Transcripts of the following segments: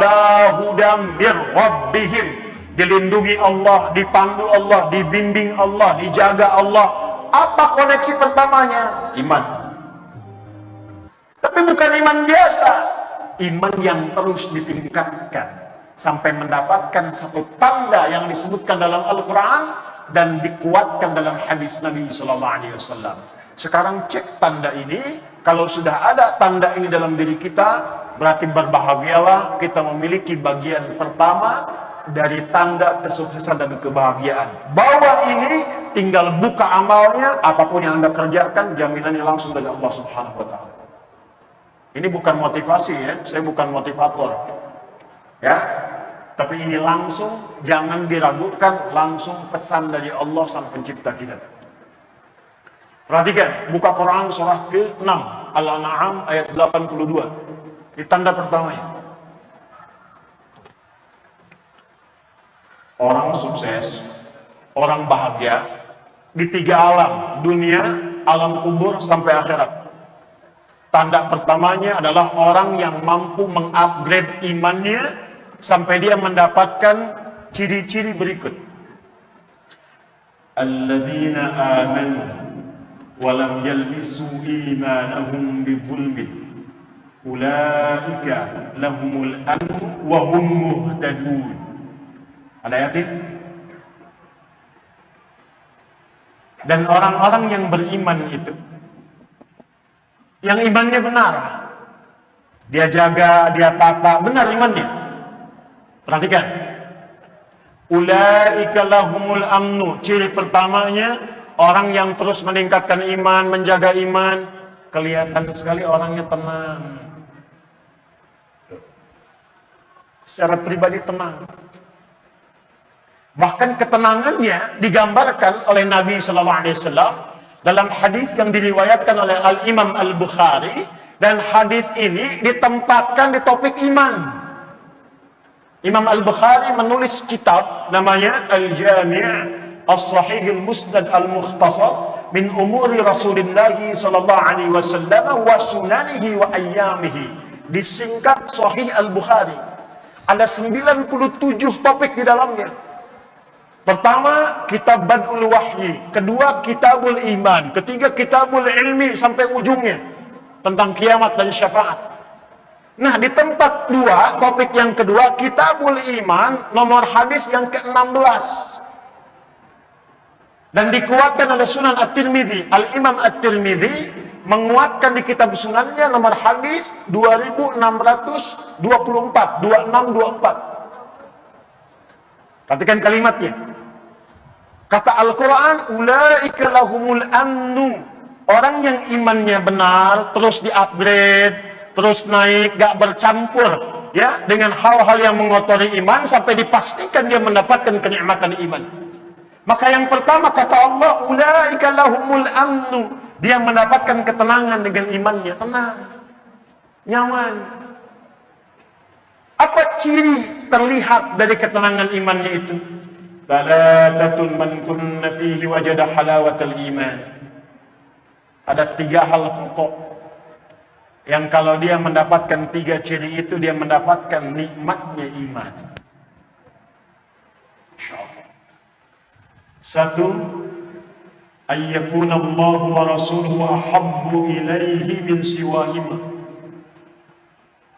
ala hudam mir rabbihim, dilindungi Allah, dipandu Allah, dibimbing Allah, dijaga Allah. Apa koneksi pertamanya? Iman. Tapi bukan iman biasa, iman yang terus ditingkatkan sampai mendapatkan satu tanda yang disebutkan dalam Al-Quran dan dikuatkan dalam hadis Nabi SAW. Sekarang cek tanda ini. Kalau sudah ada tanda ini dalam diri kita, berarti berbahagialah kita memiliki bagian pertama dari tanda kesuksesan dan kebahagiaan. Bawa ini, tinggal buka amalnya, apapun yang Anda kerjakan, jaminannya langsung dari Allah Subhanahu wa Ta'ala. Ini bukan motivasi ya, saya bukan motivator. Ya, tapi ini langsung, jangan diragukan, langsung pesan dari Allah Sang Pencipta kita. Perhatikan, buka Quran surah ke-6, Al-An'am ayat 82. Di tanda pertamanya. Orang sukses, orang bahagia di 3 alam, dunia, alam kubur sampai akhirat. Tanda pertamanya adalah orang yang mampu mengupgrade imannya sampai dia mendapatkan ciri-ciri berikut. Alladzina amanu walam yalbisu imanahum bizulmin ulaika lahumul amnu wa hum muhtadun. Ada ayat ini? Dan orang-orang yang beriman itu, yang imannya benar, dia jaga, dia tata, benar imannya. Perhatikan, ulaika lahumul amnu. Ciri pertamanya, orang yang terus meningkatkan iman, menjaga iman, kelihatan sekali orangnya tenang. Secara pribadi tenang. Bahkan ketenangannya digambarkan oleh Nabi SAW dalam hadis yang diriwayatkan oleh Al-Imam Al-Bukhari, dan hadis ini ditempatkan di topik iman. Imam Al-Bukhari menulis kitab namanya Al-Jami' As-Sahih Al-Musnad Al-Mukhtasar min umuri Rasulullah sallallahu alaihi wasallam wa sunanihi wa ayyamihi. Disingkat Sahih Al-Bukhari. Ada 97 topik di dalamnya. Pertama, kitab Bad'ul Wahyi. Kedua, kitabul iman. Ketiga, kitabul ilmi sampai ujungnya. Tentang kiamat dan syafaat. Nah, di tempat 2, topik yang kedua, kitabul iman, nomor hadis yang ke-16. Dan dikuatkan oleh Sunan At-Tirmidzi. Al-Imam At-Tirmidzi menguatkan di kitab sunannya nomor hadis 2624. 2624. Perhatikan kalimatnya. Kata Al-Quran, ulaika lahumul amnu. Orang yang imannya benar, terus di-upgrade, terus naik, gak bercampur ya dengan hal-hal yang mengotori iman sampai dipastikan dia mendapatkan kenikmatan iman. Maka yang pertama kata Allah, ulaika lahumul amnu. Dia mendapatkan ketenangan dengan imannya, tenang, nyaman. Apa ciri terlihat dari ketenangan imannya itu? Thalathatun man kunna fihi wajada halawatal iman. Ada 3 hal pokok yang kalau dia mendapatkan 3 ciri itu, dia mendapatkan nikmatnya iman. InsyaAllah. 1, ayyakuna Allah wa rasuluhu ahabbu ilaihi min siwahima.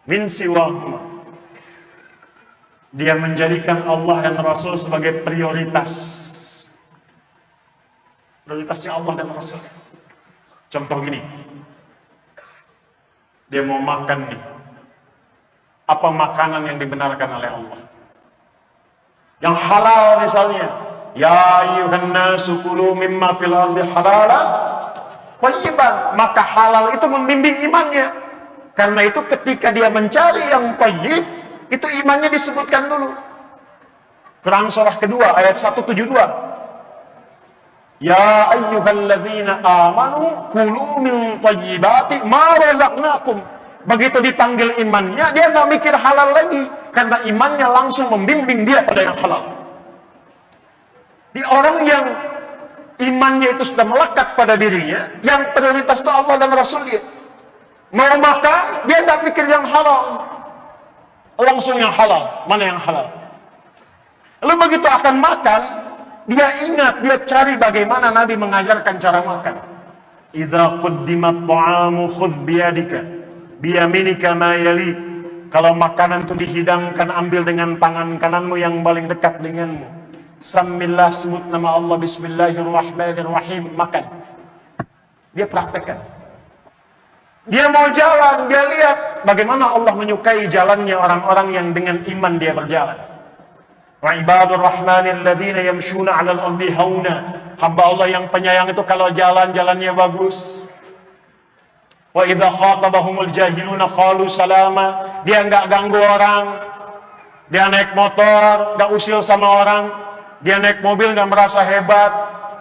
Min siwahima. Dia menjadikan Allah dan Rasul sebagai prioritas. Prioritasnya Allah dan Rasul. Contoh gini. Dia mau makan nih. Apa makanan yang dibenarkan oleh Allah? Yang halal misalnya. Ya ayyuhan nasu kulu mimma fil ardi halalan thayyiban. Maka halal itu membimbing imannya. Karena itu ketika dia mencari yang thayyib, itu imannya disebutkan dulu. Quran surah kedua ayat 172. Ya ayyuhalladzina amanu kulu min thayyibati ma razaqnakum. Begitu dipanggil imannya, dia nggak mikir halal lagi, karena imannya langsung membimbing dia pada yang halal. Di orang yang imannya itu sudah melekat pada dirinya, yang prioritas itu Allah dan Rasulnya, mau makan dia nggak pikir yang halal. Langsung yang halal. Mana yang halal? Lalu begitu akan makan, dia ingat, dia cari bagaimana Nabi mengajarkan cara makan. Idza quddimat ta'amu khudh biyadika biyaminika ma yali. Kalau makanan itu dihidangkan, ambil dengan tangan kananmu yang paling dekat denganmu. Samillah, sebut nama Allah, bismillahirrahmanirrahim, makan. Dia praktekkan. Dia mau jalan, dia lihat bagaimana Allah menyukai jalannya orang-orang yang dengan iman dia berjalan. Wa ibadur rahmanil ladzina yamshuna 'alal ardi hauna. Hamba Allah yang penyayang itu kalau jalan-jalannya bagus. Wa idza khatabahumul jahiluna qalu salama. Dia enggak ganggu orang. Dia naik motor, enggak usil sama orang. Dia naik mobil enggak merasa hebat.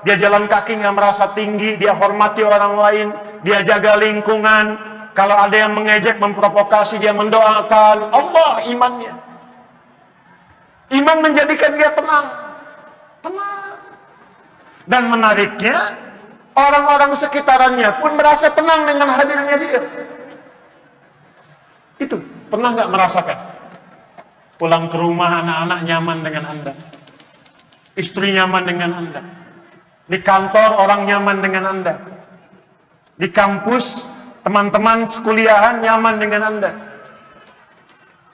Dia jalan kaki enggak merasa tinggi. Dia hormati orang lain. Dia jaga lingkungan. Kalau ada yang mengejek, memprovokasi, dia mendoakan. Allah imannya. Iman menjadikan dia tenang. Tenang. Dan menariknya, orang-orang sekitarannya pun merasa tenang dengan hadirnya dia. Itu, pernah nggak merasakan? Pulang ke rumah, anak-anak nyaman dengan Anda. Istri nyaman dengan Anda. Di kantor, orang nyaman dengan Anda. Di kampus, teman-teman sekuliahan nyaman dengan Anda.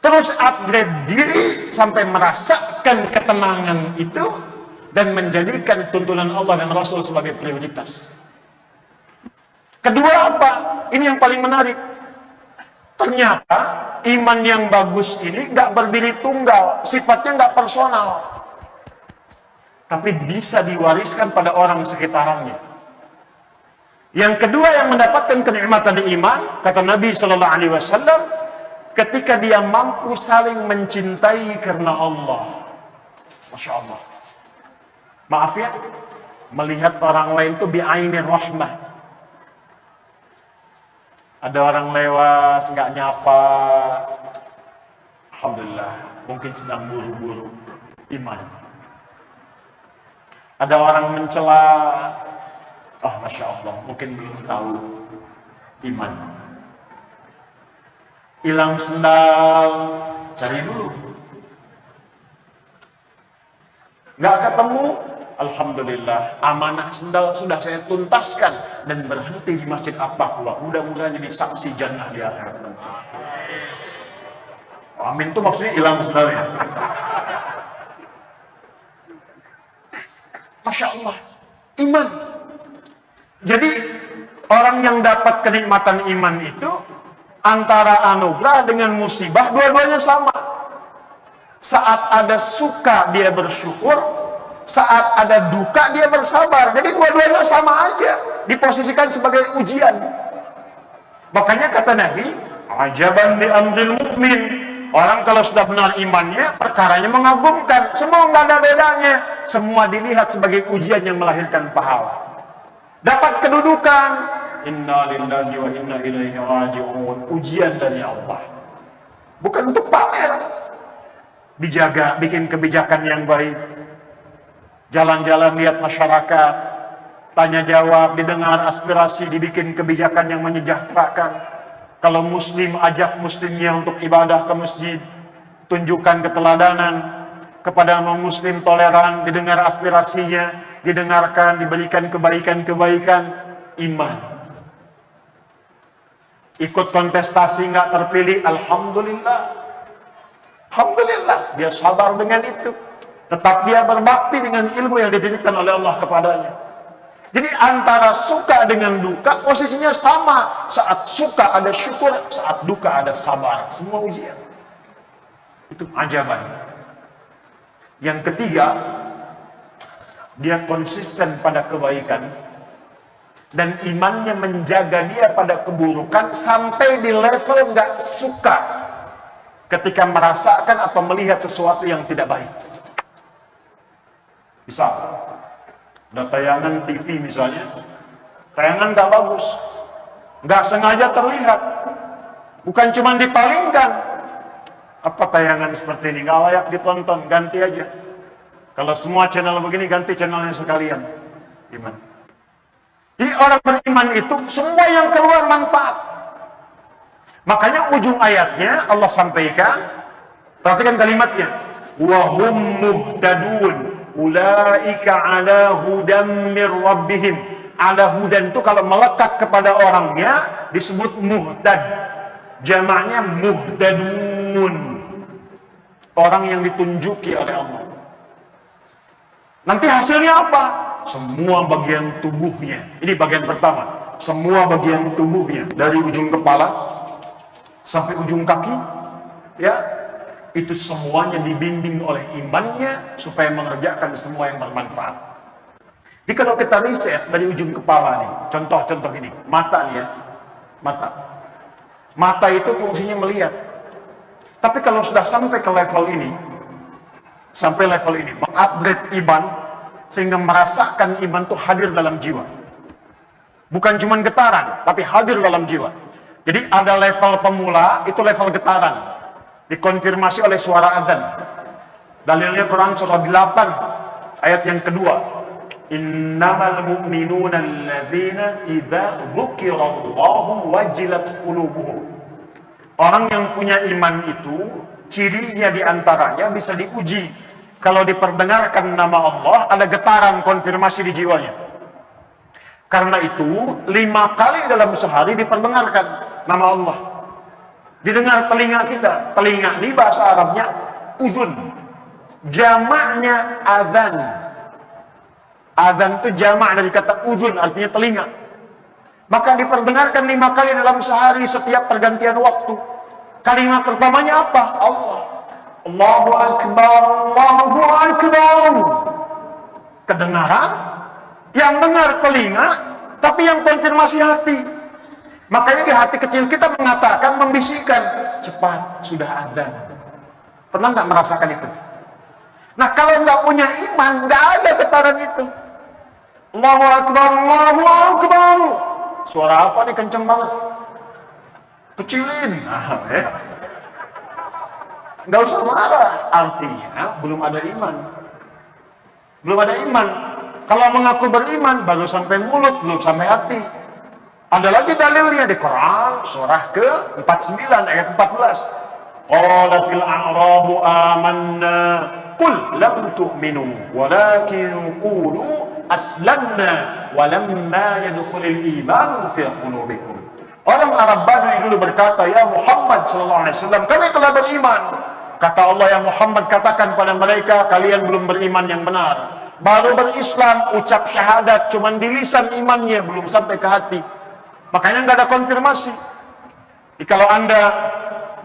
Terus upgrade diri sampai merasakan ketenangan itu dan menjadikan tuntunan Allah dan Rasul sebagai prioritas. Kedua apa? Ini yang paling menarik. Ternyata iman yang bagus ini nggak berdiri tunggal, sifatnya nggak personal, tapi bisa diwariskan pada orang sekitarnya. Yang kedua yang mendapatkan kenikmatan iman, kata Nabi Shallallahu Alaihi Wasallam, ketika dia mampu saling mencintai karena Allah. Masya Allah. Maaf ya, melihat orang lain itu bi'ainir rahmah. Ada orang lewat, nggak nyapa. Alhamdulillah, mungkin sedang buru-buru. Iman. Ada orang mencela. Oh, Masya Allah, mungkin belum tahu. Iman. Hilang sendal, cari dulu. Nggak ketemu, alhamdulillah, amanah sendal sudah saya tuntaskan dan berhenti di Masjid At-Taqwa. Mudah-mudahan jadi saksi jannah di akhirat nanti. Amin itu maksudnya hilang sendalnya. Masya Allah, iman. Jadi orang yang dapat kenikmatan iman itu antara anugerah dengan musibah, dua-duanya sama. Saat ada suka dia bersyukur, saat ada duka dia bersabar. Jadi dua-duanya sama aja, diposisikan sebagai ujian. Makanya kata Nabi, ajaban di amril mukmin. Orang kalau sudah benar imannya, perkaranya mengagumkan. Semua nggak ada bedanya. Semua dilihat sebagai ujian yang melahirkan pahala. Dapat kedudukan, inna lillahi wa inna ilaihi raji'un. Ujian dari Allah. Bukan untuk pamer. Dijaga, bikin kebijakan yang baik. Jalan-jalan lihat masyarakat. Tanya jawab, didengar aspirasi, dibikin kebijakan yang menyejahterakan. Kalau muslim, ajak muslimnya untuk ibadah ke masjid. Tunjukkan keteladanan. Kepada non-muslim toleran, didengar aspirasinya, didengarkan, diberikan kebaikan-kebaikan, iman. Ikut kontestasi nggak terpilih, alhamdulillah. Alhamdulillah, dia sabar dengan itu. Tetap dia berbakti dengan ilmu yang dititipkan oleh Allah kepadanya. Jadi antara suka dengan duka, posisinya sama. Saat suka ada syukur, saat duka ada sabar. Semua ujian. Itu ajaban. Yang ketiga, dia konsisten pada kebaikan dan imannya menjaga dia pada keburukan sampai di level nggak suka ketika merasakan atau melihat sesuatu yang tidak baik. Misal, ada tayangan TV misalnya, tayangan nggak bagus, nggak sengaja terlihat, bukan cuma dipalingkan. Apa tayangan seperti ini nggak layak ditonton, ganti aja. Kalau semua channel begini, ganti channelnya sekalian. Iman. Jadi orang beriman itu semua yang keluar manfaat. Makanya ujung ayatnya Allah sampaikan, Perhatikan kalimatnya. Wa hum muhtadun. Ulaika ala hudan mir rabbihim. Ala hudan itu kalau melekat kepada orangnya disebut muhtad. Jamaknya muhtadun. Orang yang ditunjuki oleh Allah. Nanti hasilnya apa? Semua bagian tubuhnya. Ini bagian pertama. Semua bagian tubuhnya dari ujung kepala sampai ujung kaki, ya, itu semuanya dibimbing oleh imannya supaya mengerjakan semua yang bermanfaat. Jadi kalau kita riset dari ujung kepala nih, contoh ini, mata nih ya, mata itu fungsinya melihat. Tapi kalau sudah sampai ke level ini, mengupgrade iman sehingga merasakan iman itu hadir dalam jiwa. Bukan cuma getaran, tapi hadir dalam jiwa. Jadi ada level pemula, itu level getaran. Dikonfirmasi oleh suara adzan. Dalilnya Quran surah 8 ayat yang kedua. Innamal mu'minuna alladzina idza dzukirallahu wajilat qulubuhum. Orang yang punya iman itu cirinya diantaranya bisa diuji. Kalau diperdengarkan nama Allah, ada getaran konfirmasi di jiwanya. Karena itu 5 kali dalam sehari diperdengarkan nama Allah. Didengar telinga kita. Telinga ini bahasa Arabnya udhun. Jamaknya adzan. Adzan itu jamak dari kata udhun, artinya telinga. Maka diperdengarkan 5 kali dalam sehari setiap pergantian waktu. Kalimat pertamanya apa? Allah. Allahu Akbar, Allahu Akbar. Kedengaran, yang dengar telinga, tapi yang konfirmasi hati. Makanya di hati kecil kita mengatakan, membisikkan, cepat, sudah adzan. Pernah nggak merasakan itu? Nah kalau nggak punya iman, nggak ada getaran itu. Allahu Akbar, Allahu Akbar. Suara apa nih kenceng banget? Kecilin. Ya. Nggak usah marah. Artinya belum ada iman. Belum ada iman. Kalau mengaku beriman, baru sampai mulut, belum sampai hati. Ada lagi dalilnya di Quran, surah ke-49 ayat 14. Qalatil a'rabu amanna qul lam tu'minu walakin qulu aslamna walamma yadkhulul imanu fi qulubikum. Orang Arab Badui dulu berkata, ya Muhammad sallallahu alaihi wasallam, kami telah beriman. Kata Allah, ya Muhammad, katakan pada mereka, kalian belum beriman yang benar. Baru berislam, ucap syahadat, cuman di lisan imannya, belum sampai ke hati. Makanya nggak ada konfirmasi. Jadi kalau Anda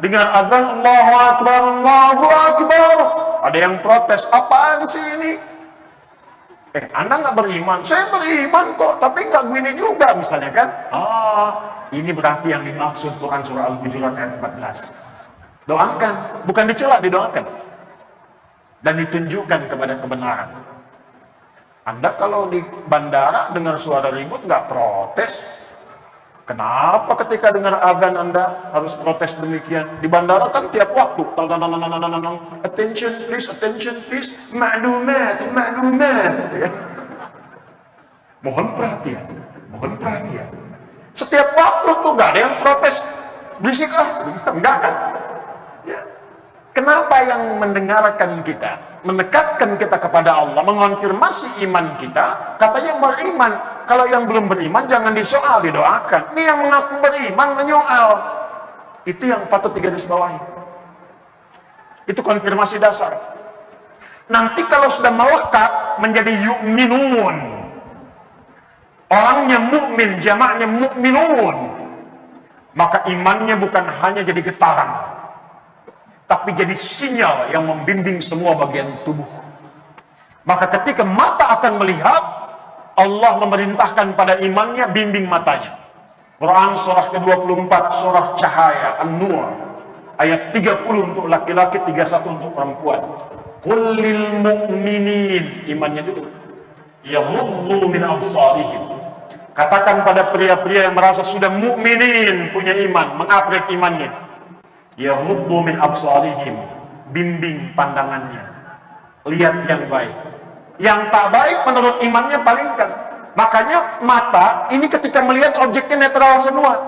dengar azan Allahu Akbar, Allahu Akbar, ada yang protes, apaan sih ini? Anda nggak beriman? Saya beriman kok, tapi nggak gini juga misalnya kan? Ini berarti yang dimaksud Quran surah Al-Hujurat ayat 14. Doakan, bukan dicela, didoakan. Dan ditunjukkan kepada kebenaran. Anda kalau di bandara dengar suara ribut nggak protes? Kenapa ketika dengar azan Anda harus protes demikian? Di bandara kan tiap waktu. Attention please. Maklumat. Mohon perhatian. Setiap waktu tuh nggak ada yang protes. Berisik enggak kan? Ya. Kenapa yang mendengarkan kita, mendekatkan kita kepada Allah, mengonfirmasi iman kita, katanya beriman. Kalau yang belum beriman jangan disoal, didoakan. Ini yang mengaku beriman menyoal. Itu yang patut digarisbawahi. Itu konfirmasi dasar. Nanti kalau sudah melekat menjadi yu'minun. Orangnya mukmin, jamaknya mukminun. Maka imannya bukan hanya jadi getaran, tapi jadi sinyal yang membimbing semua bagian tubuh. Maka ketika mata akan melihat, Allah memerintahkan pada imannya bimbing matanya. Quran surah ke-24, surah Cahaya, An-Nur, ayat 30 untuk laki-laki, 31 untuk perempuan. Qul lil mu'minin, imannya dulu. Yaghuddu min absarihim. Katakan pada pria-pria yang merasa sudah mukminin, punya iman, mengupgrade imannya. Yaghuddu min absarihim, bimbing pandangannya. Lihat yang baik. Yang tak baik menurut imannya palingkan. Makanya mata ini ketika melihat objeknya netral semua.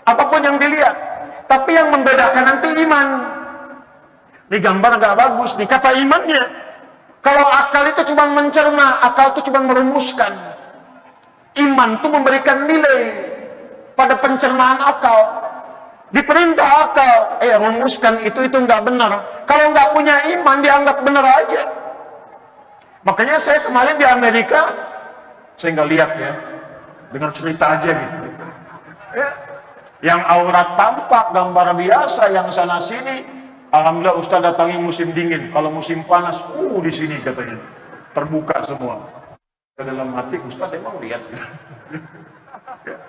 Apapun yang dilihat. Tapi yang membedakan nanti iman. Ini gambar agak bagus nih, kata imannya. Kalau akal itu cuma mencerna, akal itu cuma merumuskan. Iman itu memberikan nilai pada pencernaan akal. Diperintah akal, rumuskan itu nggak benar. Kalau nggak punya iman, dianggap benar aja. Makanya saya kemarin di Amerika, saya nggak lihat ya, dengar cerita aja gitu. Ya. Yang aurat tampak, gambar biasa, yang sana sini. Alhamdulillah Ustaz datangi musim dingin. Kalau musim panas, di sini katanya terbuka semua. Dalam hati Ustaz emang lihat. Ya.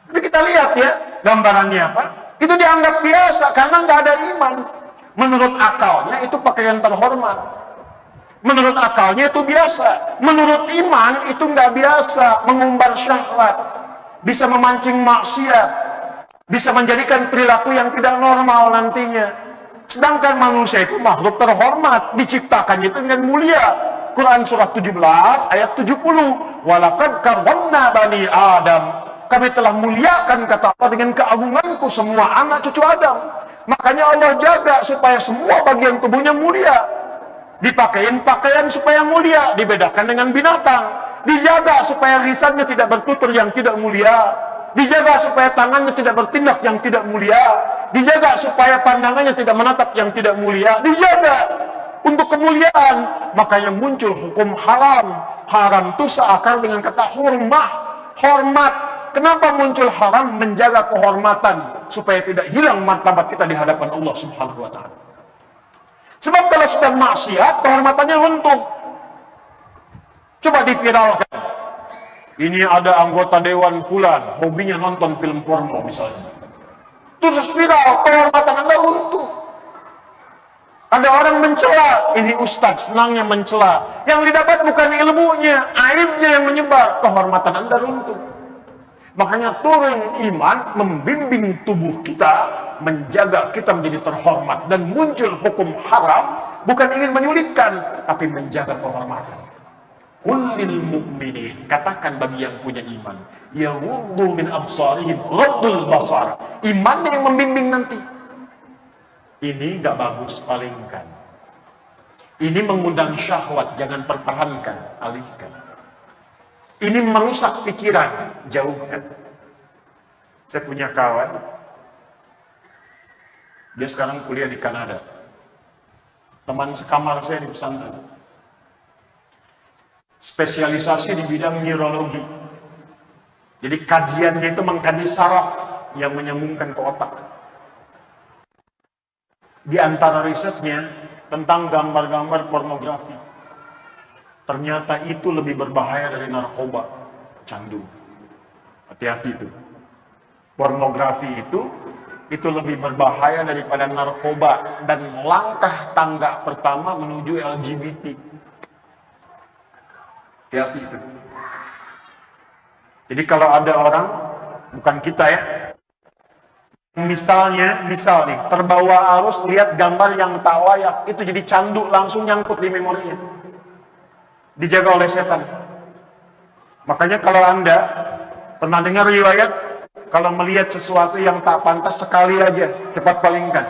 Tapi kita lihat ya, gambarannya apa? Itu dianggap biasa karena nggak ada iman. Menurut akalnya itu pakaian terhormat. Menurut akalnya itu biasa. Menurut iman itu nggak biasa, mengumbar syahwat, bisa memancing maksiat, bisa menjadikan perilaku yang tidak normal nantinya. Sedangkan manusia itu makhluk terhormat, diciptakannya itu dengan mulia. Quran surah 17 ayat 70. Walaqad karramna bani Adam. Kami telah muliakan, kata Allah, dengan keagunganku semua anak cucu Adam. Makanya Allah jaga supaya semua bagian tubuhnya mulia. Dipakein pakaian supaya mulia, dibedakan dengan binatang. Dijaga supaya lisannya tidak bertutur yang tidak mulia. Dijaga supaya tangannya tidak bertindak yang tidak mulia. Dijaga supaya pandangannya tidak menatap yang tidak mulia. Dijaga untuk kemuliaan. Makanya muncul hukum haram. Haram itu seakar dengan kata hurmah, hormat. Kenapa muncul haram? Menjaga kehormatan supaya tidak hilang martabat kita di hadapan Allah Subhanahu wa taala. Sebab kalau sudah maksiat, kehormatannya runtuh. Coba diviralkan. Ini ada anggota dewan fulan, hobinya nonton film porno misalnya. Terus viral, kehormatan Anda runtuh. Ada orang mencela, ini ustaz senangnya mencela. Yang didapat bukan ilmunya, aibnya yang menyebar, kehormatan Anda runtuh. Makanya turun iman membimbing tubuh kita, menjaga kita menjadi terhormat, dan muncul hukum haram bukan ingin menyulitkan, tapi menjaga kehormatan. Kullil mu'minin, katakan bagi yang punya iman, yaghuddu min absarihim ghaddul basar. Iman yang membimbing nanti. Ini nggak bagus, palingkan. Ini mengundang syahwat, jangan pertahankan, alihkan. Ini merusak pikiran, jauhkan. Saya punya kawan, dia sekarang kuliah di Kanada. Teman sekamar saya di pesantren. Spesialisasi di bidang neurologi. Jadi kajiannya itu mengkaji saraf yang menyambungkan ke otak. Di antara risetnya tentang gambar-gambar pornografi. Ternyata itu lebih berbahaya dari narkoba, candu. Hati-hati itu. Pornografi itu lebih berbahaya daripada narkoba dan langkah tangga pertama menuju LGBT. Hati-hati itu. Jadi kalau ada orang, bukan kita ya, misal nih, terbawa arus lihat gambar yang tak layak, itu jadi candu, langsung nyangkut di memorinya. Dijaga oleh setan. Makanya kalau Anda pernah dengar riwayat, kalau melihat sesuatu yang tak pantas sekali aja, cepat palingkan.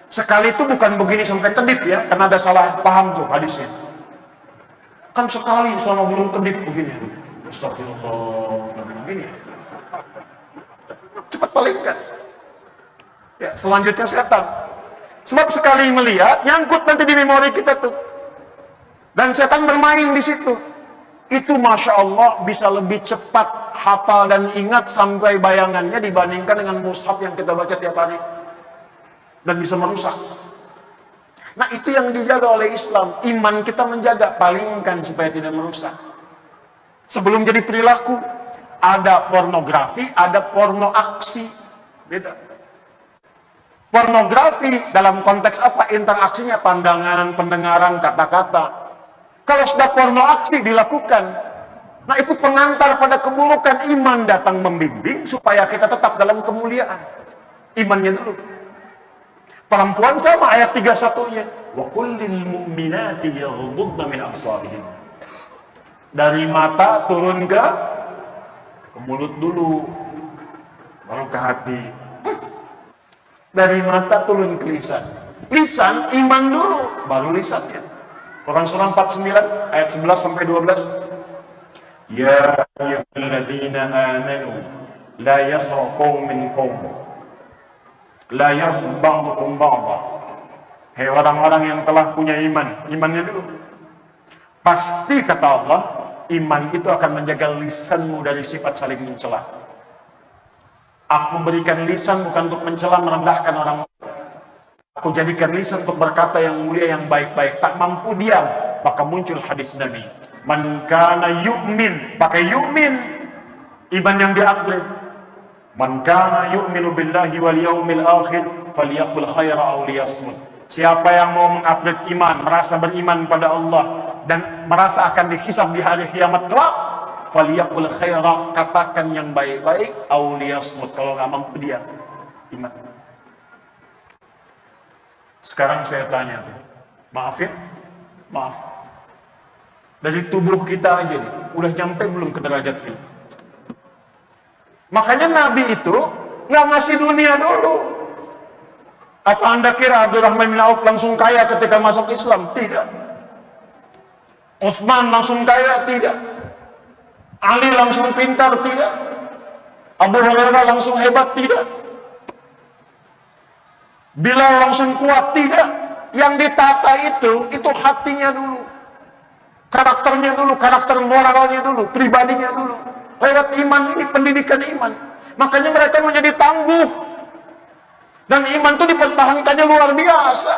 Sekali itu bukan begini sampai kedip ya, karena ada salah paham tuh hadisnya. Kan sekali selama belum kedip begini. Astagfirullah, begini. Cepat palingkan. Ya, selanjutnya setan. Sebab sekali melihat, nyangkut nanti di memori kita tuh. Dan setan bermain di situ. Itu Masya Allah bisa lebih cepat hafal dan ingat sampai bayangannya dibandingkan dengan mushaf yang kita baca tiap hari. Dan bisa merusak. Nah itu yang dijaga oleh Islam. Iman kita menjaga, palingkan supaya tidak merusak. Sebelum jadi perilaku, ada pornografi, ada porno aksi. Beda. Pornografi dalam konteks apa? Interaksinya pandangan, pendengaran, kata-kata. Kalau sudah porno aksi dilakukan, nah itu pengantar pada keburukan. Iman datang membimbing supaya kita tetap dalam kemuliaan. Imannya dulu. Perempuan sama ayat 31-nya. Wa kullil mu'minati yaghuddna min absarihim. Dari mata turun ke mulut dulu, baru ke hati. Dari mata turun ke lisan. Lisan, iman dulu, baru lisannya. Quran surah 49 ayat 11 sampai 12. Ya ayyuhalladzina amanu la yasra qaumin qaum la yaghtab ba'dukum ba'dha. Hei orang-orang yang telah punya iman, imannya dulu. Pasti kata Allah, iman itu akan menjaga lisanmu dari sifat saling mencela. Aku berikan lisan bukan untuk mencela, merendahkan orang. Aku jadikan lisan untuk berkata yang mulia, yang baik-baik. Tak mampu diam, maka muncul hadis Nabi. Man kana yu'min, pakai yu'min, iman yang diupgrade. Man kana yu'minu billahi wal yaumil akhir, falyaqul khaira aw liyasmut. Siapa yang mau mengupgrade iman, merasa beriman pada Allah dan merasa akan dihisab di hari kiamat kelak, falyaqul khaira, katakan yang baik-baik, aw liyasmut, kalau nggak mampu diam. Iman. Sekarang saya tanya, maafin, maaf. Dari tubuh kita aja nih, udah nyampe belum ke derajat ini? Makanya Nabi itu nggak ngasih dunia dulu. Apa Anda kira Abdurrahman bin Auf langsung kaya ketika masuk Islam? Tidak. Utsman langsung kaya? Tidak. Ali langsung pintar? Tidak. Abu Hurairah langsung hebat? Tidak. Bilal langsung kuat? Tidak. Yang ditata itu hatinya dulu, karakternya dulu, karakter moralnya dulu, pribadinya dulu. Lewat iman ini, pendidikan iman. Makanya mereka menjadi tangguh. Dan iman itu dipertahankannya luar biasa.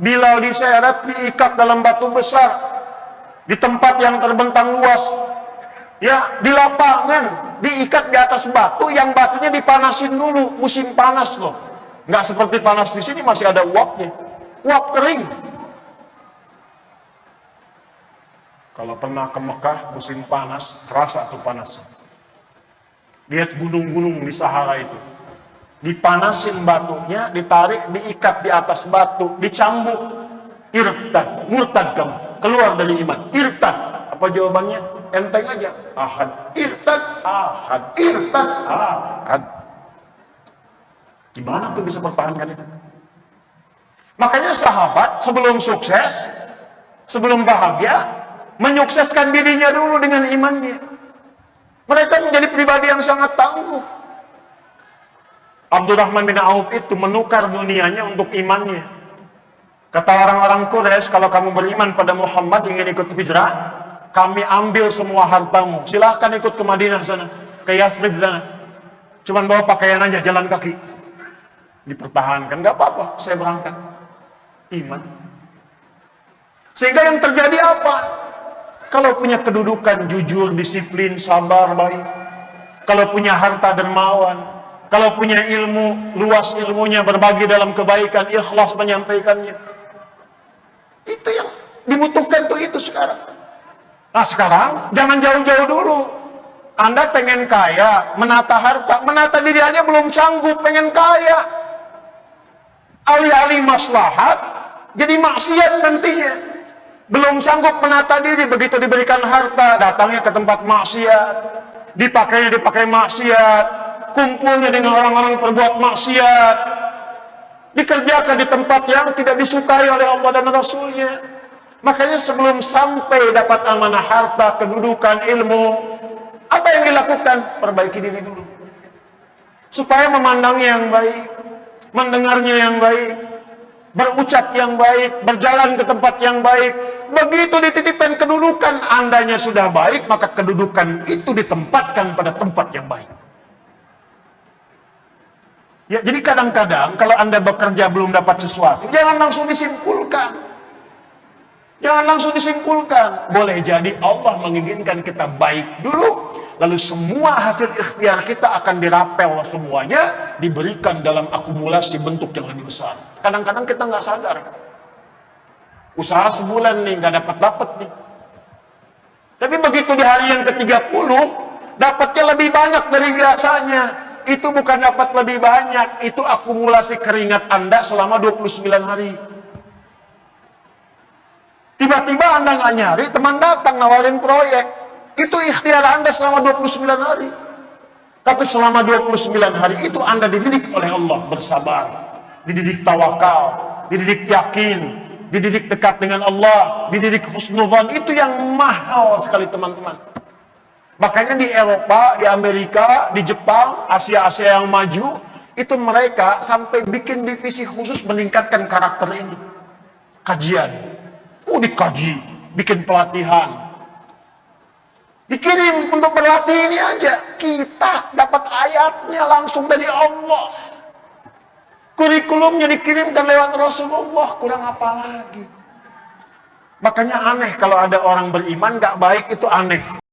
Bilal diseret, diikat dalam batu besar, di tempat yang terbentang luas. Ya, di lapangan, diikat di atas batu, yang batunya dipanasin dulu, musim panas loh. Nggak seperti panas di sini, masih ada uapnya. Uap kering. Kalau pernah ke Mekah musim panas, terasa tuh panas. Lihat gunung-gunung di Sahara itu. Dipanasin batunya, ditarik, diikat di atas batu, dicambuk. Irtad, murtad kamu. Keluar dari iman. Irtad. Apa jawabannya? Enteng aja. Ahad. Irtad, ahad. Irtad, ahad. Gimana tuh bisa pertahankan itu? Makanya sahabat sebelum sukses, sebelum bahagia, menyukseskan dirinya dulu dengan imannya. Mereka menjadi pribadi yang sangat tangguh. Abdurrahman bin Auf itu menukar dunianya untuk imannya. Kata orang-orang Quraisy, kalau kamu beriman pada Muhammad, ingin ikut hijrah, kami ambil semua hartamu. Silahkan ikut ke Madinah sana, ke Yathrib sana. Cuman bawa pakaian aja, jalan kaki. Dipertahankan, nggak apa-apa, saya berangkat. Iman. Sehingga yang terjadi apa? Kalau punya kedudukan jujur, disiplin, sabar, baik. Kalau punya harta dermawan. Kalau punya ilmu, luas ilmunya, berbagi dalam kebaikan, ikhlas menyampaikannya. Itu yang dibutuhkan tuh itu sekarang. Nah sekarang, jangan jauh-jauh dulu. Anda pengen kaya, menata harta, menata diri aja belum sanggup, pengen kaya. Alih-alih maslahat, jadi maksiat nantinya. Belum sanggup menata diri, begitu diberikan harta, datangnya ke tempat maksiat, dipakai maksiat, kumpulnya dengan orang-orang perbuat maksiat, dikerjakan di tempat yang tidak disukai oleh Allah dan Rasulnya. Makanya sebelum sampai dapat amanah harta, kedudukan, ilmu, apa yang dilakukan? Perbaiki diri dulu. Supaya memandangnya yang baik, mendengarnya yang baik, berucap yang baik, berjalan ke tempat yang baik. Begitu dititipkan kedudukan, andanya sudah baik, maka kedudukan itu ditempatkan pada tempat yang baik. Ya, jadi kadang-kadang kalau Anda bekerja belum dapat sesuatu, jangan langsung disimpulkan. Jangan langsung disimpulkan. Boleh jadi Allah menginginkan kita baik dulu, lalu semua hasil ikhtiar kita akan dirapel semuanya, diberikan dalam akumulasi bentuk yang lebih besar. Kadang-kadang kita nggak sadar. Usaha sebulan nih, nggak dapat nih. Tapi begitu di hari yang ke-30, dapatnya lebih banyak dari biasanya. Itu bukan dapat lebih banyak, itu akumulasi keringat Anda selama 29 hari. Tiba-tiba Anda nggak nyari, teman datang nawarin proyek. Itu ikhtiar Anda selama 29 hari. Tapi selama 29 hari itu Anda dididik oleh Allah bersabar, dididik tawakal, dididik yakin, dididik dekat dengan Allah, dididik husnudzan. Itu yang mahal sekali teman-teman. Makanya di Eropa, di Amerika, di Jepang, Asia-Asia yang maju, itu mereka sampai bikin divisi khusus meningkatkan karakter ini. Kajian. Dikaji, bikin pelatihan. Dikirim untuk berlatih ini aja. Kita dapat ayatnya langsung dari Allah. Kurikulumnya dikirimkan lewat Rasulullah. Kurang apa lagi? Makanya aneh kalau ada orang beriman gak baik, itu aneh.